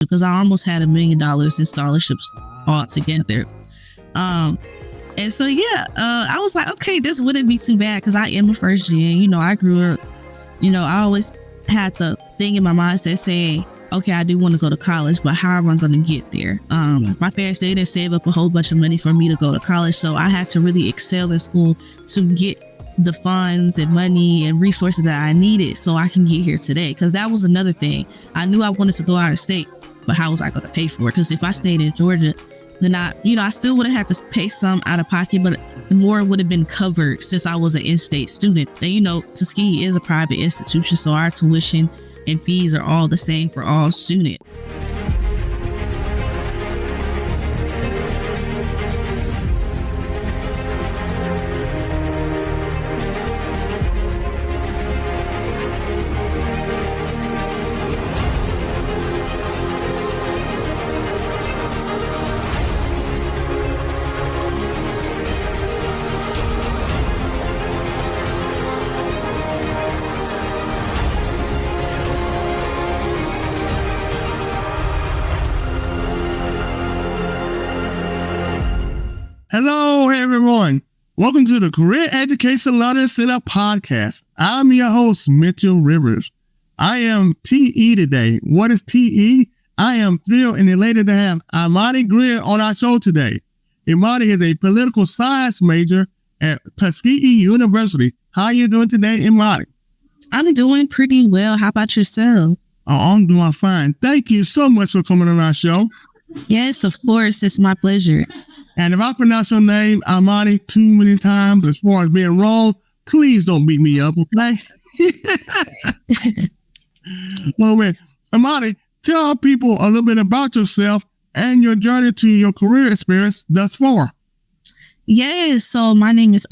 because I almost had $1 million in scholarships all together. And so, I was like, okay, this wouldn't be too bad because I am a first gen. I grew up, I always had the thing in my mindset saying, okay, I do want to go to college, but how am I going to get there? My parents, they didn't save up a whole bunch of money for me to go to college. So I had to really excel in school to get the funds and money and resources that I needed so I can get here today. Because that was another thing. I knew I wanted to go out of state, but how was I going to pay for it? Because if I stayed in Georgia, then I still would have had to pay some out of pocket, but more would have been covered since I was an in-state student. And Tuskegee is a private institution, so our tuition and fees are all the same for all students. Hello, everyone. Welcome to the Career Education Learning Center podcast. I'm your host, Mitchell Rivers. I am TE today. What is TE? I am thrilled and elated to have Imani Grier on our show today. Imani is a political science major at Tuskegee University. How are you doing today, Imani? I'm doing pretty well. How about yourself? Oh, I'm doing fine. Thank you so much for coming on our show. Yes, of course. It's my pleasure. And if I pronounce your name, Imani, too many times as far as being wrong, please don't beat me up, okay? Well, man, Imani, tell people a little bit about yourself and your journey to your career experience thus far. Yes, so my name is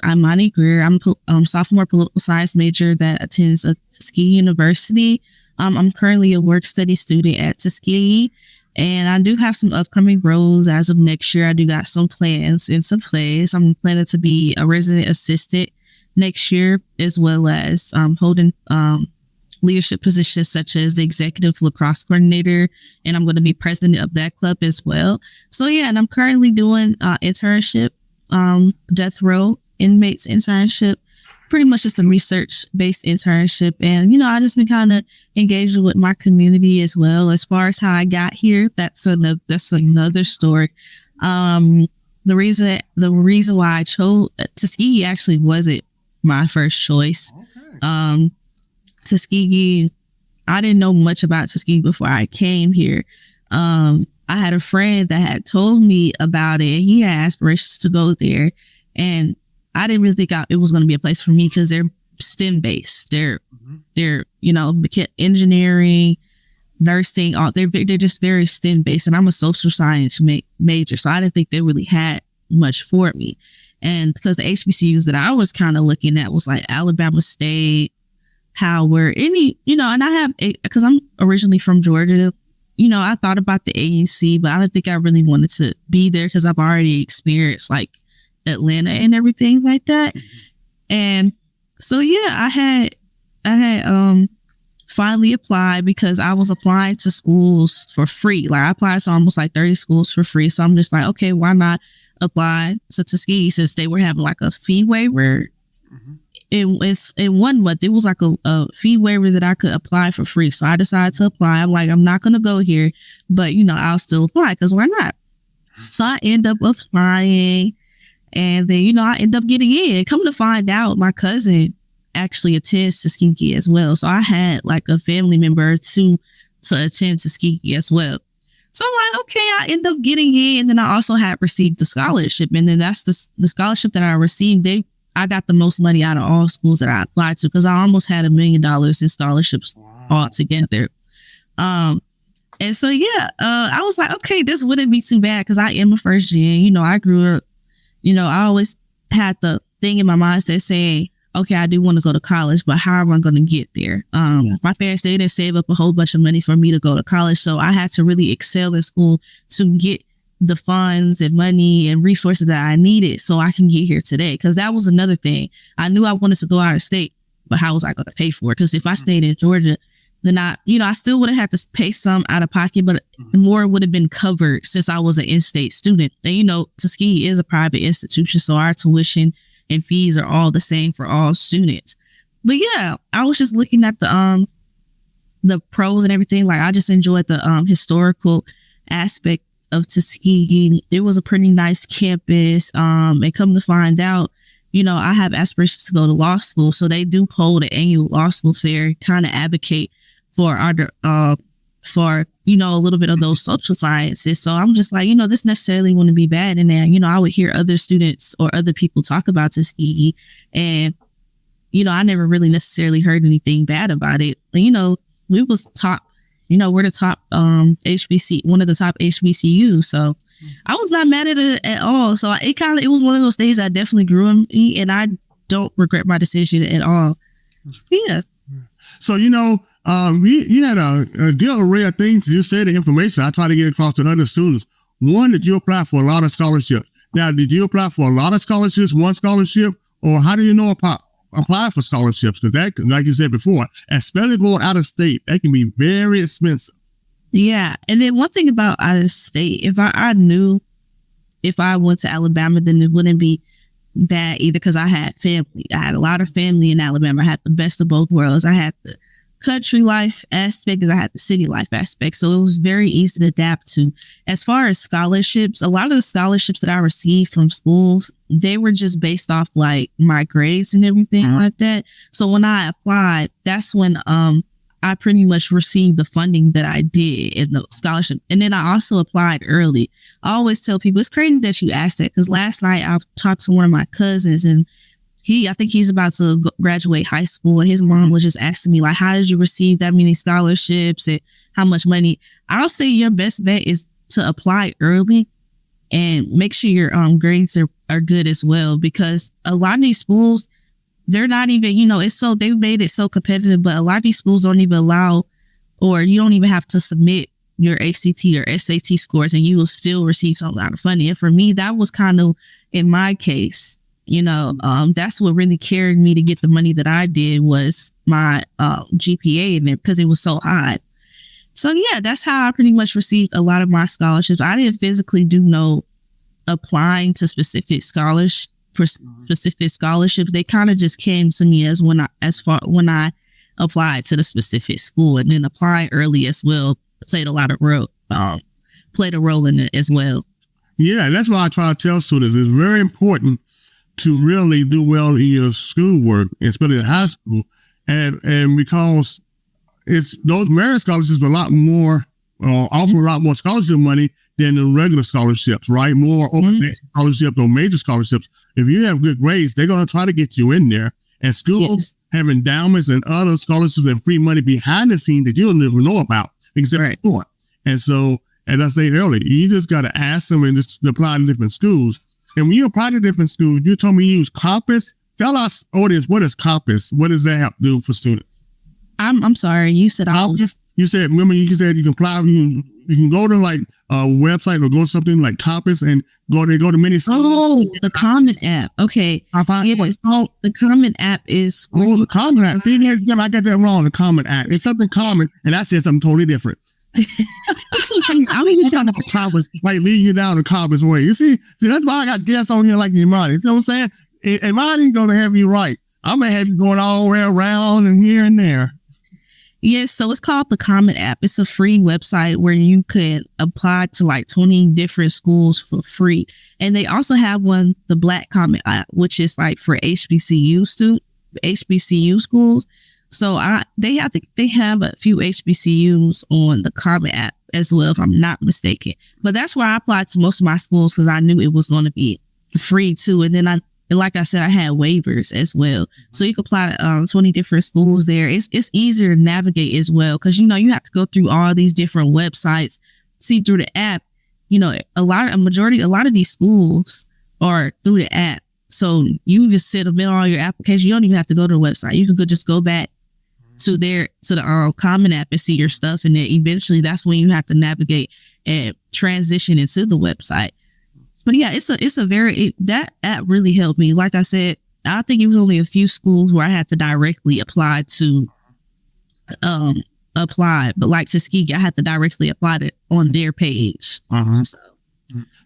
Imani Grier. I'm a sophomore political science major that attends Tuskegee University. I'm currently a work study student at Tuskegee. And I do have some upcoming roles as of next year. I do got some plans in some place. I'm planning to be a resident assistant next year, as well as holding leadership positions such as the executive lacrosse coordinator. And I'm going to be president of that club as well. So, and I'm currently doing internship, death row inmates internship. Pretty much just a research-based internship. And, I just been kind of engaging with my community as well. As far as how I got here, that's another story. The reason why I chose Tuskegee actually wasn't my first choice. Okay. Tuskegee, I didn't know much about Tuskegee before I came here. I had a friend that had told me about it, and he had aspirations to go there. And I didn't really think it was going to be a place for me because they're STEM based. They're engineering, nursing, they're just very STEM based. And I'm a social science major, so I didn't think they really had much for me. And because the HBCUs that I was kind of looking at was like Alabama State, Howard, and I have, because I'm originally from Georgia, I thought about the AUC, but I don't think I really wanted to be there because I've already experienced like Atlanta and everything like that. And so I had finally applied because I was applying to schools for free. Like I applied to almost like 30 schools for free. So I'm just like, okay, why not apply to Tuskegee since they were having like a fee waiver. Mm-hmm. In 1 month, it was like a fee waiver that I could apply for free. So I decided to apply. I'm like, I'm not going to go here, but I'll still apply because why not? So I end up applying. And then, I end up getting in. Come to find out, my cousin actually attends Tuskegee as well. So I had like a family member to attend Tuskegee as well. So I'm like, okay, I end up getting in. And then I also had received the scholarship. And then that's the scholarship that I received. I got the most money out of all schools that I applied to because I almost had $1 million in scholarships all together. And so, I was like, okay, this wouldn't be too bad because I am a first gen. I grew up. I always had the thing in my mindset saying, okay, I do want to go to college, but how am I going to get there? My parents, they didn't save up a whole bunch of money for me to go to college. So I had to really excel in school to get the funds and money and resources that I needed so I can get here today. Because that was another thing. I knew I wanted to go out of state, but how was I going to pay for it? Because if I stayed in Georgia, then I still would have had to pay some out of pocket, but more would have been covered since I was an in-state student. And, Tuskegee is a private institution, so our tuition and fees are all the same for all students. But yeah, I was just looking at the pros and everything. Like, I just enjoyed the historical aspects of Tuskegee. It was a pretty nice campus. And come to find out, I have aspirations to go to law school. So they do hold an annual law school fair, kind of advocate for a little bit of those social sciences. So I'm just like, this necessarily wouldn't be bad. And then, I would hear other students or other people talk about Tuskegee, and, I never really necessarily heard anything bad about it. And, we was top, we're the top HBC, one of the top HBCUs. So I was not mad at it at all. So it was one of those things that definitely grew on me, and I don't regret my decision at all. Yeah. So, you had a good array of things. You said the information I try to get across to other students. One, that you apply for a lot of scholarships. Now, did you apply for a lot of scholarships, one scholarship, or how do you know apply for scholarships? Because that, like you said before, especially going out of state, that can be very expensive. Yeah. And then one thing about out of state, if I knew if I went to Alabama, then it wouldn't be bad either, because I had family. I had a lot of family in Alabama. I had the best of both worlds. I had the country life aspect and I had the city life aspect. So it was very easy to adapt to. As far as scholarships, a lot of the scholarships that I received from schools, they were just based off like my grades and everything like that. So when I applied, that's when I pretty much received the funding that I did in the scholarship. And then I also applied early. I always tell people, it's crazy that you asked that, because last night I talked to one of my cousins, and I think he's about to graduate high school, and his mom was just asking me, like, how did you receive that many scholarships and how much money? I'll say your best bet is to apply early and make sure your grades are good as well, because a lot of these schools, they're not even, they've made it so competitive, but a lot of these schools don't even allow, or you don't even have to submit your ACT or SAT scores, and you will still receive some amount of funding. And for me, that was kind of, in my case, that's what really carried me to get the money that I did, was my GPA in there, because it was so high. So yeah, that's how I pretty much received a lot of my scholarships. I didn't physically do no applying to specific scholarships. They kind of just came to me when I applied to the specific school, and then applying early as well played a role in it as well. Yeah, that's why I try to tell students it's very important to really do well in your schoolwork, especially in high school, and because it's those merit scholarships are a lot more, offer a lot more scholarship money than the regular scholarships, right? More open scholarships or major scholarships. If you have good grades, they're going to try to get you in there. And schools have endowments and other scholarships and free money behind the scenes that you'll never know about, except for. And so, as I said earlier, you just got to ask them and just apply to different schools. And when you apply to different schools, you told me you use Compass. Tell us, audience, what is Compass? What does that help do for students? I'm sorry, you said You said, remember, you said you can apply. You can go to like a website or go to something like Compass and go to many schools. Oh, the Common App. Okay. The Common App is. The Common App. See, I got that wrong. The Common App. It's something common, and I said something totally different. I'm even trying to Compass, like leading you down the Compass way. You see, that's why I got guests on here like Imani. You know what I'm saying? Imani going to have you right. I'm going to have you going all the way around and here and there. Yes, so it's called the Common App. It's a free website where you could apply to like 20 different schools for free. And they also have the Black Common App, which is like for HBCU schools. So they have a few HBCUs on the Common App as well, if I'm not mistaken. But that's where I applied to most of my schools, because I knew it was going to be free too. And then like I said, I had waivers as well. So you can apply to 20 different schools there. It's easier to navigate as well, because, you have to go through all these different websites, see through the app. A lot of these schools are through the app. So you just submit all your applications. You don't even have to go to the website. You can just go back to the Common App and see your stuff. And then eventually that's when you have to navigate and transition into the website. But yeah, that app really helped me. Like I said, I think it was only a few schools where I had to directly apply to apply, but like Tuskegee, I had to directly apply it on their page. Uh-huh.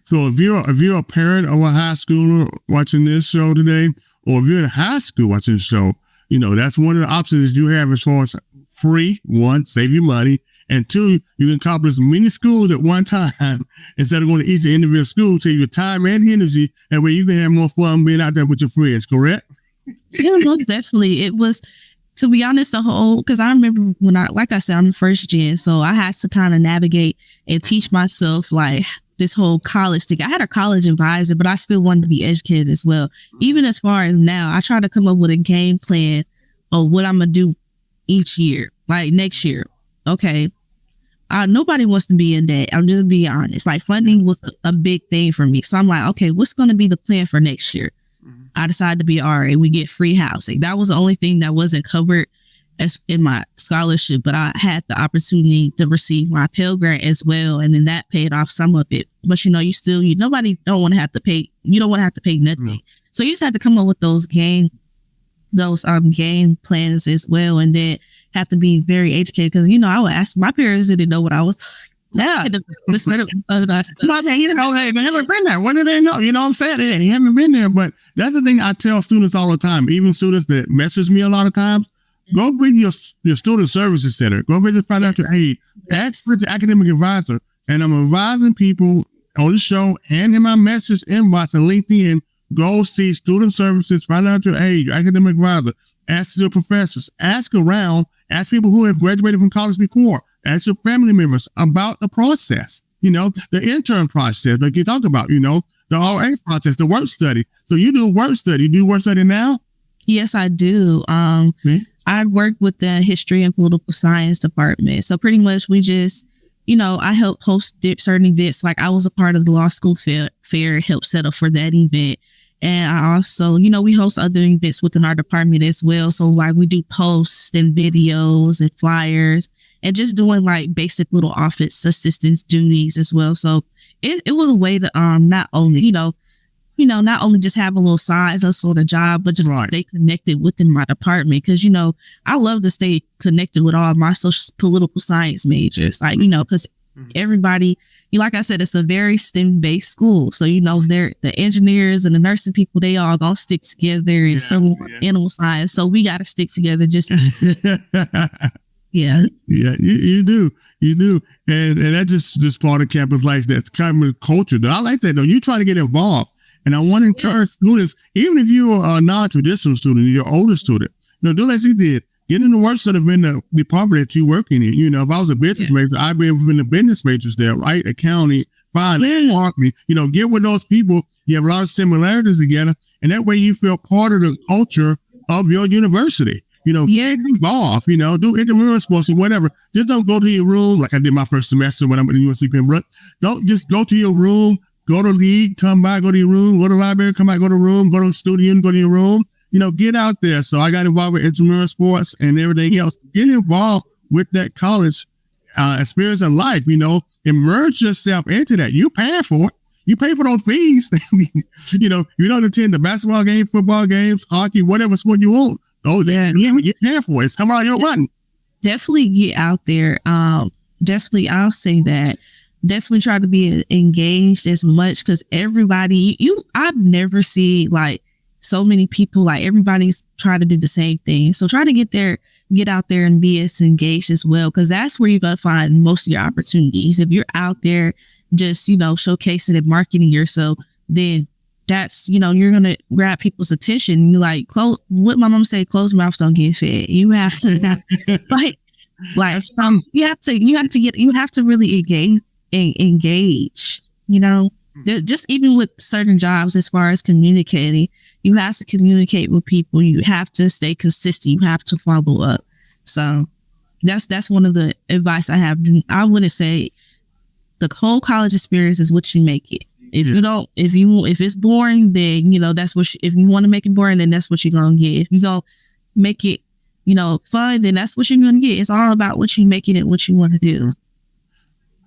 So if you're a parent of a high schooler watching this show today, or if you're in high school watching the show, that's one of the options you have as far as free. One, save you money. And two, you can accomplish many schools at one time instead of going to each individual school. Save your time and energy. That way you can have more fun being out there with your friends, correct? Yeah, most definitely. It was, to be honest, because I remember when like I said, I'm first gen. So I had to kind of navigate and teach myself like this whole college thing. I had a college advisor, but I still wanted to be educated as well. Even as far as now, I try to come up with a game plan of what I'm going to do each year, like next year. Okay. Nobody wants to be in debt. I'm just being honest. Like funding was a big thing for me. So I'm like, okay, what's going to be the plan for next year? I decided to be RA. We get free housing. That was the only thing that wasn't covered as in my scholarship, but I had the opportunity to receive my Pell Grant as well. And then that paid off some of it. But nobody don't want to have to pay. You don't want to have to pay nothing. No. So you just have to come up with those game plans as well. And then have to be very educated because, I would ask my parents didn't know what I was yeah. Hey, they haven't been there. What do they know? You know what I'm saying? They haven't been there. But that's the thing I tell students all the time, even students that message me a lot of times. Go visit your student services center. Go visit financial aid. Ask for the academic advisor. And I'm advising people on the show and in my message inbox and LinkedIn, go see student services, financial aid, your academic advisor. Ask your professors. Ask around. Ask people who have graduated from college before. Ask your family members about the process. The intern process, like you talked about, the RA process, the work study. So you do work study. You do work study now? Yes, I do. I work with the history and political science department. So pretty much we just, I help host certain events. Like I was a part of the law school fair, helped set up for that event. And I also, we host other events within our department as well. So like we do posts and videos and flyers and just doing like basic little office assistance duties as well. So it was a way to not only, not only just have a little side hustle or a job, but just stay connected within my department. Because, I love to stay connected with all my political science majors, like, because everybody, like I said, it's a very STEM based school. So, they're the engineers and the nursing people, they all gonna stick together and animal science. So we got to stick together just. Yeah. Yeah, you do. And that's just part of campus life. That's kind of culture. I like that though. You try to get involved. And I want to encourage students, even if you're a non-traditional student, you're an older student, do as you did. Get in the work study in the department that you're working in. If I was a business major, I'd be in the business majors there, right? Accounting, finance, marketing. Get with those people. You have a lot of similarities together. And that way you feel part of the culture of your university. Get involved, do intramural sports or whatever. Just don't go to your room like I did my first semester when I'm at the UNC Pembroke. Don't just go to your room. Go to league, come by, go to your room, go to the library, come back, go to the room, go to the studio, go to your room. Get out there. So I got involved with intramural sports and everything else. Get involved with that college experience in life, immerse yourself into that. You pay for it. You pay for those fees. You don't attend the basketball game, football games, hockey, whatever sport you want. Oh, yeah, you pay for it. It's come out of your money. Definitely get out there. Definitely, I'll say that. Definitely try to be engaged as much because everybody, I've never seen like so many people, like everybody's trying to do the same thing. So try to get out there and be as engaged as well, because that's where you're going to find most of your opportunities. If you're out there just, showcasing and marketing yourself, then that's, you're going to grab people's attention. You like, what my mom said, closed mouths don't get fed. You have to you have to really engage, just even with certain jobs, as far as communicating, you have to communicate with people. You have to stay consistent. You have to follow up. So that's one of the advice I have. I wouldn't say the whole college experience is what you make it. If you don't, if it's boring, then, that's what, if you want to make it boring, then that's what you're going to get. If you don't make it, fun, then that's what you're going to get. It's all about what you make it and what you want to do.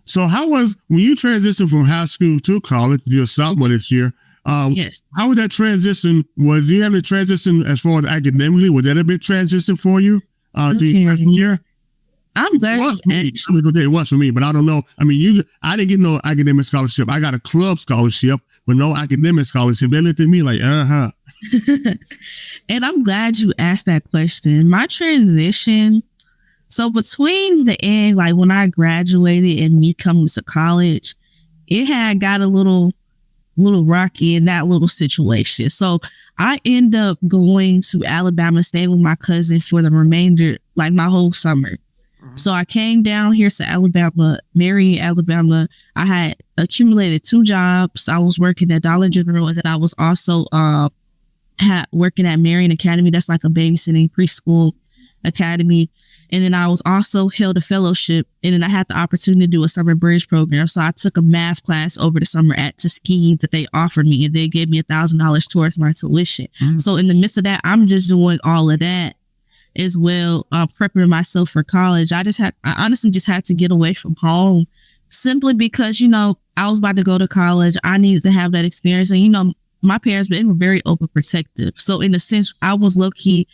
So when you transitioned from high school to college, you're a sophomore this year. Yes. How was that transition? Was you having a transition as far as academically? Was that a big transition for you? The freshman year? I'm glad it was for me, but I don't know. I mean, I didn't get no academic scholarship. I got a club scholarship, but no academic scholarship. They looked at me like, And I'm glad you asked that question. My transition, so between the end, like when I graduated and me coming to college, it had got a little rocky in that little situation. So I end up going to Alabama, staying with my cousin for the remainder, like my whole summer. So I came down here to Alabama, Marion, Alabama. I had accumulated 2 jobs. I was working at Dollar General, and then I was also working at Marion Academy. That's like a babysitting preschool academy. And then I was also held a fellowship, and then I had the opportunity to do a summer bridge program. So I took a math class over the summer at Tuskegee that they offered me, and they gave me $1,000 towards my tuition. So in the midst of that, I'm just doing all of that as well, prepping myself for college. I honestly just had to get away from home simply because, I was about to go to college. I needed to have that experience. And, my parents, they were very overprotective. So in a sense, I was low-key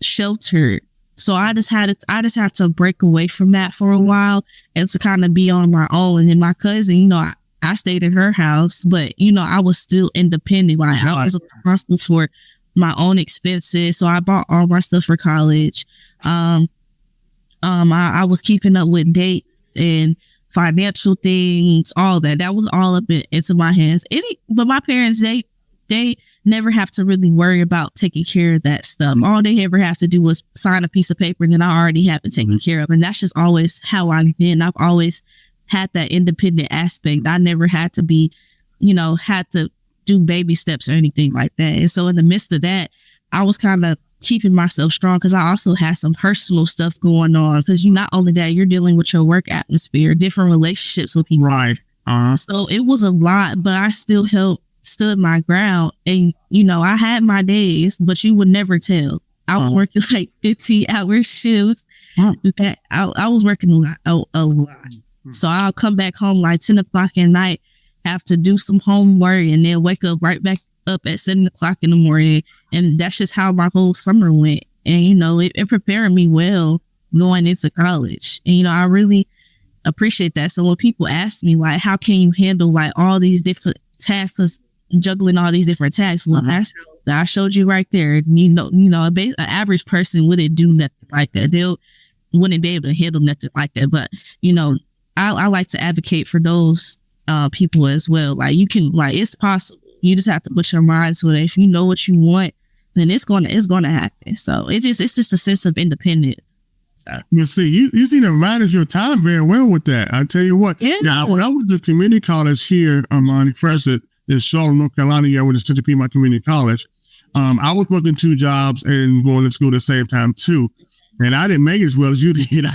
sheltered. So I just had to break away from that for a while and to kind of be on my own. And then my cousin, I stayed in her house, but, I was still independent. Like I was responsible for my own expenses. So I bought all my stuff for college. I was keeping up with dates and financial things, all that. That was all up into my hands. But my parents, they never have to really worry about taking care of that stuff. All they ever have to do was sign a piece of paper, and then I already have it taken care of. And that's just always how I've been. I've always had that independent aspect. I never had to be, had to do baby steps or anything like that. And so in the midst of that, I was kind of keeping myself strong because I also had some personal stuff going on. Because not only that, you're dealing with your work atmosphere, different relationships with people. Right. So it was a lot, but I still stood my ground. And, I had my days, but you would never tell. I was working like 15-hour shifts. I was working a lot. So I'll come back home like 10 o'clock at night, have to do some homework, and then wake up right back up at 7 o'clock in the morning. And that's just how my whole summer went. And, it prepared me well going into college. And, I really appreciate that. So when people ask me, like, how can you handle like all these different tasks, juggling all these different tasks? Well, that's how I showed you right there. An average person wouldn't do nothing like that. They wouldn't be able to handle nothing like that. But, I like to advocate for those people as well. Like it's possible. You just have to put your mind to it. If you know what you want, then it's gonna happen. So it's just a sense of independence. So you see, you seem to manage your time very well with that. I tell you what. Yeah. Now, when I was at community college here, Imani, first in Charlotte, North Carolina, I went to Central Piedmont Community College. I was working 2 jobs and going to school at the same time too. And I didn't make it as well as you did.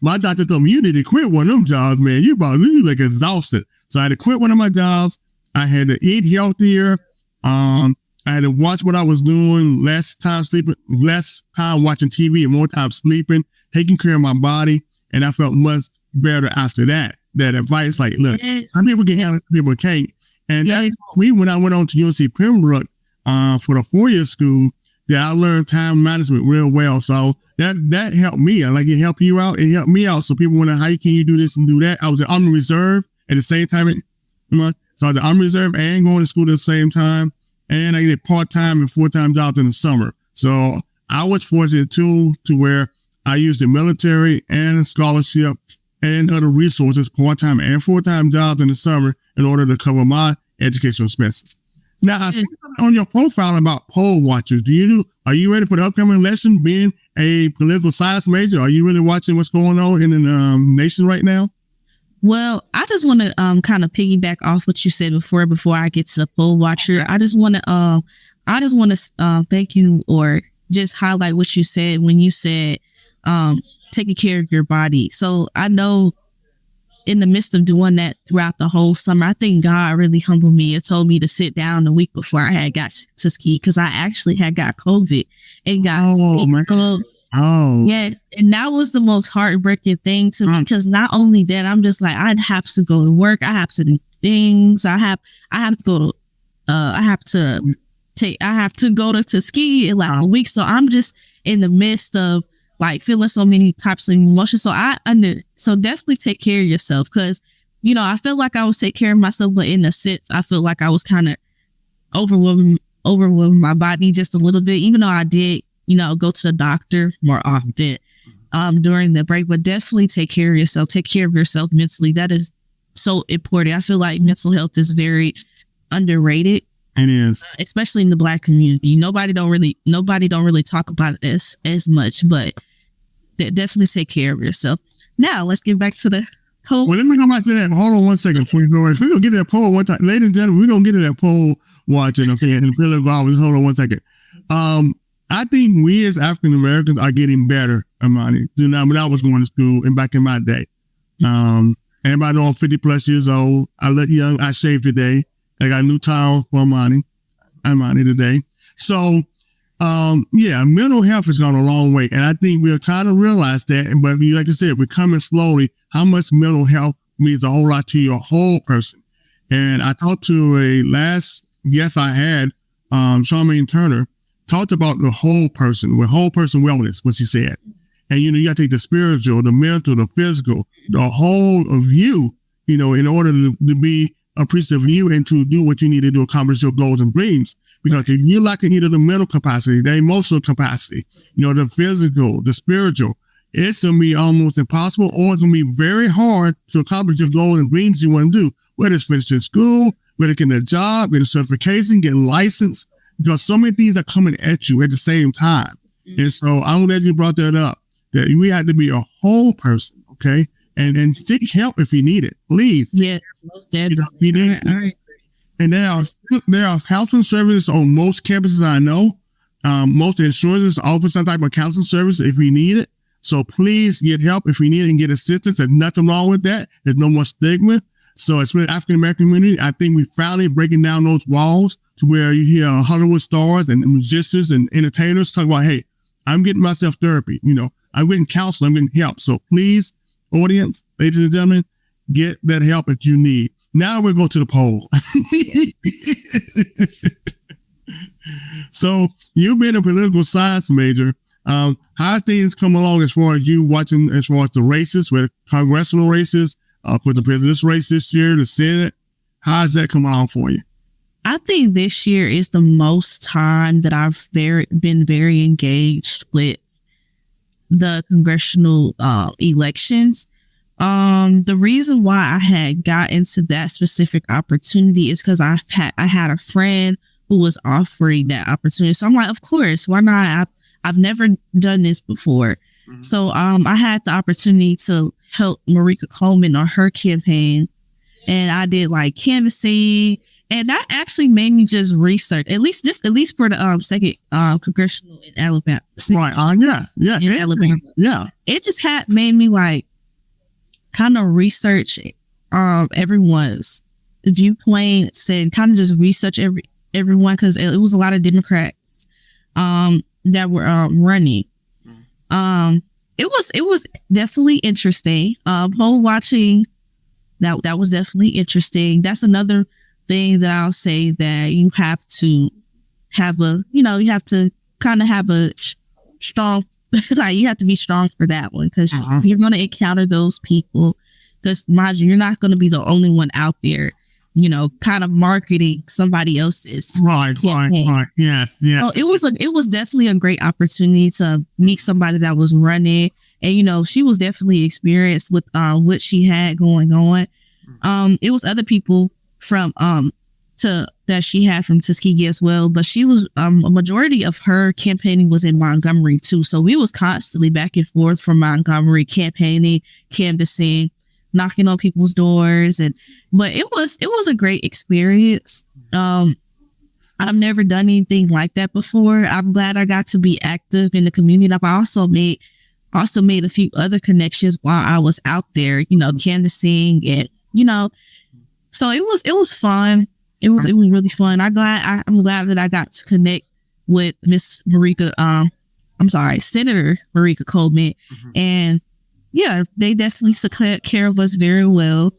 My doctor told me, you need to quit one of them jobs, man. You like exhausted. So I had to quit one of my jobs. I had to eat healthier. I had to watch what I was doing, less time sleeping, less time watching TV, and more time sleeping, taking care of my body. And I felt much better after that. That advice, like, look, some people can handle it, some people can't. And that's when I went on to UNC Pembroke for the 4-year school, that I learned time management real well. So that helped me. Like, it helped you out. It helped me out. So people wonder, how can you do this and do that? I was in Army Reserve at the same time. So I was in Army Reserve and going to school at the same time. And I did part-time and full-time jobs in the summer. So I was fortunate too, to where I used the military and scholarship and other resources, part-time and full-time jobs in the summer, in order to cover my educational expenses. Now, I see something on your profile about poll watchers. Are you ready for the upcoming election? Being a political science major, are you really watching what's going on in the nation right now? Well, I just want to kind of piggyback off what you said before I get to the poll watcher. I just want to thank you, or just highlight what you said when you said taking care of your body. So I know in the midst of doing that throughout the whole summer, I think God really humbled me and told me to sit down the week before I had got to ski, because I actually had got COVID and got sick. So, yes. And that was the most heartbreaking thing to me, because not only that, I'm just like, I'd have to go to work. I have to do things. I have to go to Tuskegee in like a week. So I'm just in the midst of like feeling so many types of emotions. So definitely take care of yourself, because, you know, I felt like I was taking care of myself, but in a sense, I feel like I was kind of overwhelming my body just a little bit, even though I did, you know, go to the doctor more often during the break. But definitely take care of yourself. Take care of yourself mentally. That is so important. I feel like mental health is very underrated. It is, especially in the Black community. Nobody don't really talk about it as much, but definitely take care of yourself. Now let's get back to the poll. Well, let me go back to that. Hold on one second before you go. If we're gonna get to that poll one time, ladies and gentlemen, we're gonna get to that poll watching. Okay, and hold on one second. I think we as African Americans are getting better, Imani, than when I was going to school and back in my day. Everybody know I'm 50 plus years old. I look young. I shaved today. I got a new towel for Imani today. So, mental health has gone a long way. And I think we're trying to realize that. But like I said, we're coming slowly, how much mental health means a whole lot to your whole person. And I talked to a last guest I had, Charmaine Turner, talked about the whole person, with whole person wellness, what she said. And, you know, you got to take the spiritual, the mental, the physical, the whole of you, you know, in order to be appreciative of you and to do what you need to do to accomplish your goals and dreams. Because if you're lacking either the mental capacity, the emotional capacity, you know, the physical, the spiritual, it's going to be almost impossible, or it's going to be very hard to accomplish your goals and dreams you want to do, whether it's finishing school, whether it's getting a job, getting a certification, getting licensed, because so many things are coming at you at the same time. And so I'm glad you brought that up, that we have to be a whole person, okay? And seek help if you need it, please. Yes, most definitely. All right. And there are counseling services on most campuses I know. Most insurances offer some type of counseling service if you need it. So please get help if you need it and get assistance. There's nothing wrong with that. There's no more stigma. So especially the African American community, I think we're finally breaking down those walls to where you hear Hollywood stars and musicians and entertainers talk about, hey, I'm getting myself therapy. You know, I'm getting counseling, I'm getting help. So please, audience, ladies and gentlemen, get that help that you need. Now we'll go to the poll. So you've been a political science major. How things come along as far as you watching, as far as the races, with congressional races, for the president's race this year, the Senate? How's that come along for you? I think this year is the most time that I've been very engaged with the congressional elections. The reason why I had got into that specific opportunity is because I had a friend who was offering that opportunity. So I'm like, of course, why not? I've never done this before. Mm-hmm. So I had the opportunity to help Marika Coleman on her campaign, and I did like canvassing, and that actually made me just research, at least for the second congressional in Alabama. Right. Yeah. In Alabama. Yeah. It just had made me like kind of research everyone's viewpoints and kind of just research everyone, because it was a lot of Democrats that were running. It was definitely interesting. Poll watching, that was definitely interesting. That's another thing that I'll say, that you have to have you have to kind of have a strong, like you have to be strong for that one, because you're going to encounter those people. Because mind you, you're not going to be the only one out there, kind of marketing somebody else's. Right. Yes. So it was definitely a great opportunity to meet somebody that was running, and she was definitely experienced with what she had going on. It was other people from that she had from Tuskegee as well, but she was a majority of her campaigning was in Montgomery too. So we was constantly back and forth from Montgomery, campaigning, canvassing, knocking on people's doors, but it was a great experience. I've never done anything like that before. I'm glad I got to be active in the community. I also made a few other connections while I was out there, canvassing, and so it was fun. It was really fun. I'm glad that I got to connect with Miss Marika. Senator Marika Coleman, and yeah, they definitely took care of us very well.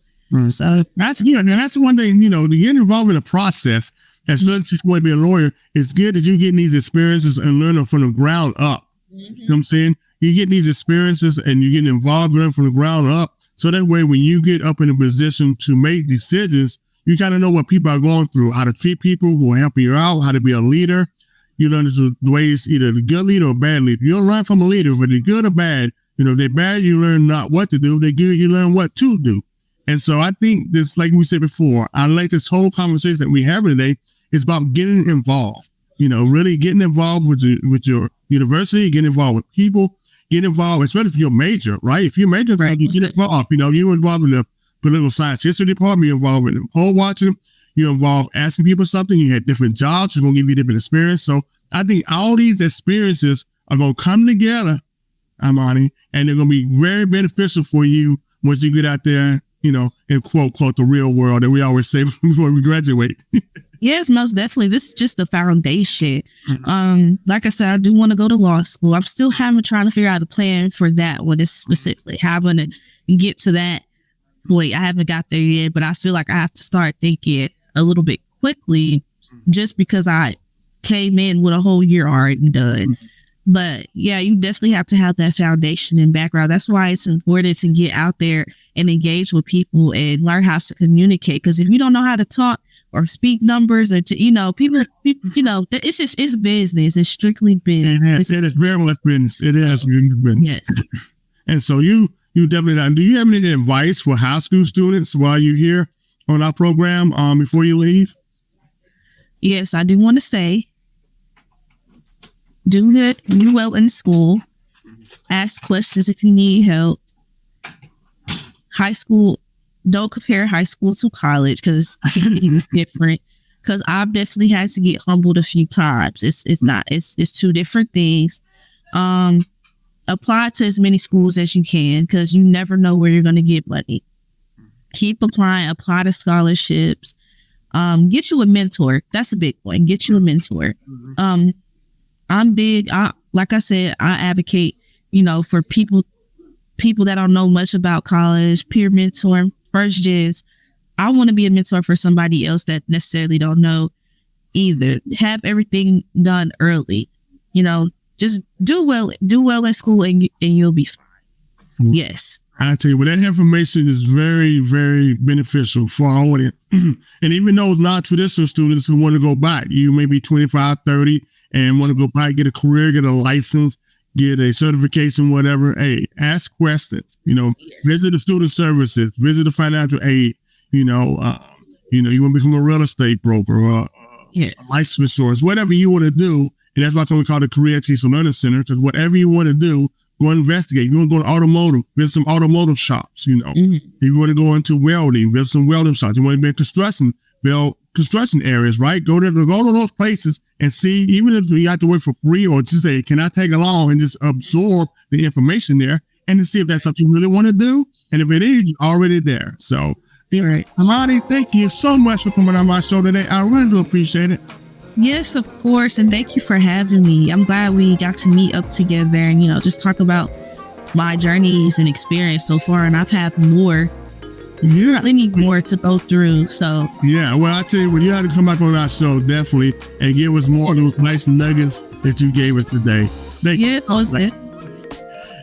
So that's good. And that's one thing, to get involved in the process, as much as you want to be a lawyer, it's good that you're getting these experiences and learning from the ground up. You know what I'm saying? you get these experiences and you get involved in them from the ground up. So that way, when you get up in a position to make decisions, you kind of know what people are going through, how to treat people who will help you out, how to be a leader. You learn the ways, either the good leader or bad leader. You'll learn from a leader, whether they're good or bad. If they're bad, you learn not what to do. If they're good, you learn what to do. And so I think this, like we said before, I like this whole conversation that we have today is about getting involved. Really getting involved with your university, getting involved with people, getting involved, especially if you're a major, right? If you're a major, right, you get involved. You're involved in the political science history department, you're involved in poll watching, you're involved asking people something, you had different jobs, it's going to give you different experience. So I think all these experiences are going to come together, Imani, and they're going to be very beneficial for you once you get out there, in quote, the real world that we always say before we graduate. Yes, most definitely. This is just the foundation. Like I said, I do want to go to law school. I'm still trying to figure out a plan for that one specifically. How I'm going to get to that point. I haven't got there yet, but I feel like I have to start thinking a little bit quickly just because I came in with a whole year already done. But yeah, you definitely have to have that foundation and background. That's why it's important to get out there and engage with people and learn how to communicate. Because if you don't know how to talk or speak numbers or people, it's business. It's strictly business. It is very much business. It is business. Yes. And so you definitely not. Do you have any advice for high school students while you're here on our program before you leave? Yes, I do want to say, do good, do well in school. Ask questions if you need help. High school, don't compare high school to college because it's different. Because I've definitely had to get humbled a few times. It's two different things. Apply to as many schools as you can because you never know where you're going to get money. Keep applying, apply to scholarships. Get you a mentor. That's a big one. Get you a mentor. I'm big. Like I said, I advocate, for people that don't know much about college, peer mentor, first gens. I want to be a mentor for somebody else that necessarily don't know either. Have everything done early. Just do well in school and you'll be fine. Yes. I tell you, that information is very, very beneficial for our audience. And even those non-traditional students who want to go back, you may be 25, 30, and want to go back, get a career, get a license, get a certification, whatever. Hey, ask questions, yes. Visit the student services, visit the financial aid, you want to become a real estate broker or yes. a life insurance, whatever you want to do. And that's why we call the Career Education Learning Center, because whatever you want to do, go investigate. You want to go to automotive, visit some automotive shops, Mm-hmm. If you want to go into welding, visit some welding shops. You want to be in construction, build construction areas, right? Go to those places and see, even if you have to work for free or just say, can I tag along and just absorb the information there and to see if that's something you really want to do. And if it is, you're already there. So, anyway, Imani, thank you so much for coming on my show today. I really do appreciate it. Yes, of course. And thank you for having me. I'm glad we got to meet up together and, just talk about my journeys and experience so far. And I've had more. Yeah. Plenty more to go through. So yeah, well, I tell you, when you have to come back on our show, definitely, and give us more of those nice nuggets that you gave us today. Thank you. Yes, most definitely.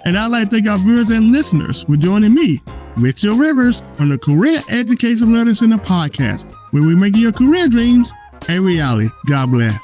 And I'd like to thank our viewers and listeners for joining me, Mitchell Rivers, on the Career Education Learning Center podcast, where we make your career dreams a reality. God bless.